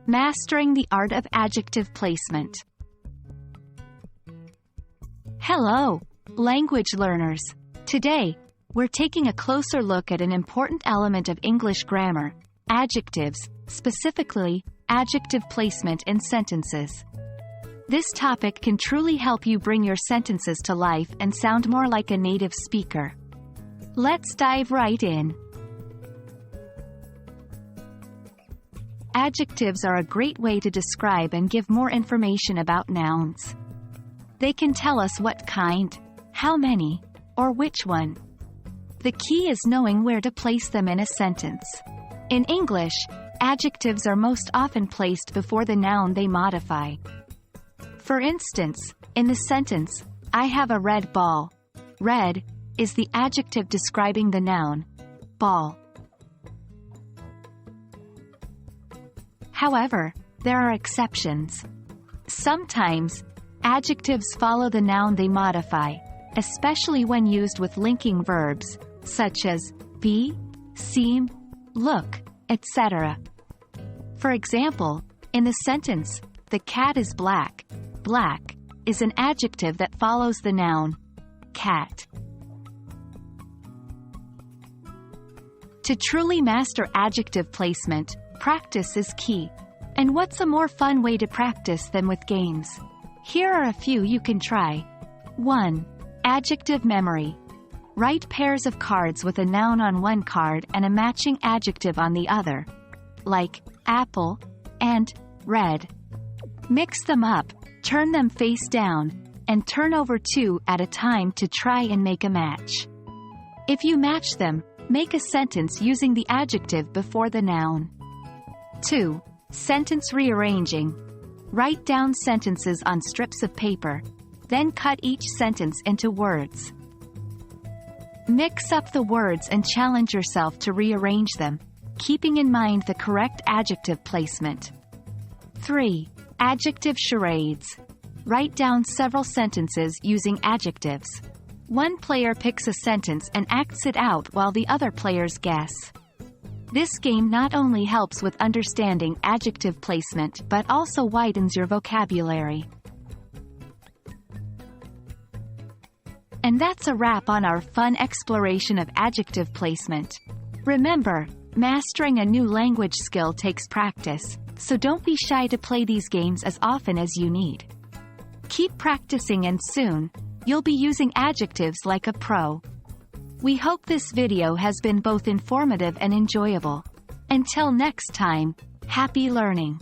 Mastering the art of adjective placement. Hello, language learners. Today, we're taking a closer look at an important element of English grammar, adjectives, specifically, adjective placement in sentences. This topic can truly help you bring your sentences to life and sound more like a native speaker. Let's dive right in. Adjectives are a great way to describe and give more information about nouns. They can tell us what kind, how many, or which one. The key is knowing where to place them in a sentence. In English, adjectives are most often placed before the noun they modify. For instance, in the sentence, I have a red ball. Red is the adjective describing the noun, ball. However, there are exceptions. Sometimes, adjectives follow the noun they modify, especially when used with linking verbs, such as be, seem, look, etc. For example, in the sentence, the cat is black, black is an adjective that follows the noun, cat. To truly master adjective placement, practice is key. And what's a more fun way to practice than with games? Here are a few you can try. 1. Adjective memory. Write pairs of cards with a noun on one card and a matching adjective on the other, like apple and red. Mix them up, turn them face down, and turn over two at a time to try and make a match. If you match them, make a sentence using the adjective before the noun. 2. Sentence rearranging. Write down sentences on strips of paper, then cut each sentence into words. Mix up the words and challenge yourself to rearrange them, keeping in mind the correct adjective placement. 3. Adjective charades. Write down several sentences using adjectives. One player picks a sentence and acts it out while the other players guess. This game not only helps with understanding adjective placement but also widens your vocabulary. And that's a wrap on our fun exploration of adjective placement. Remember, mastering a new language skill takes practice, so don't be shy to play these games as often as you need. Keep practicing and soon, you'll be using adjectives like a pro. We hope this video has been both informative and enjoyable. Until next time, happy learning!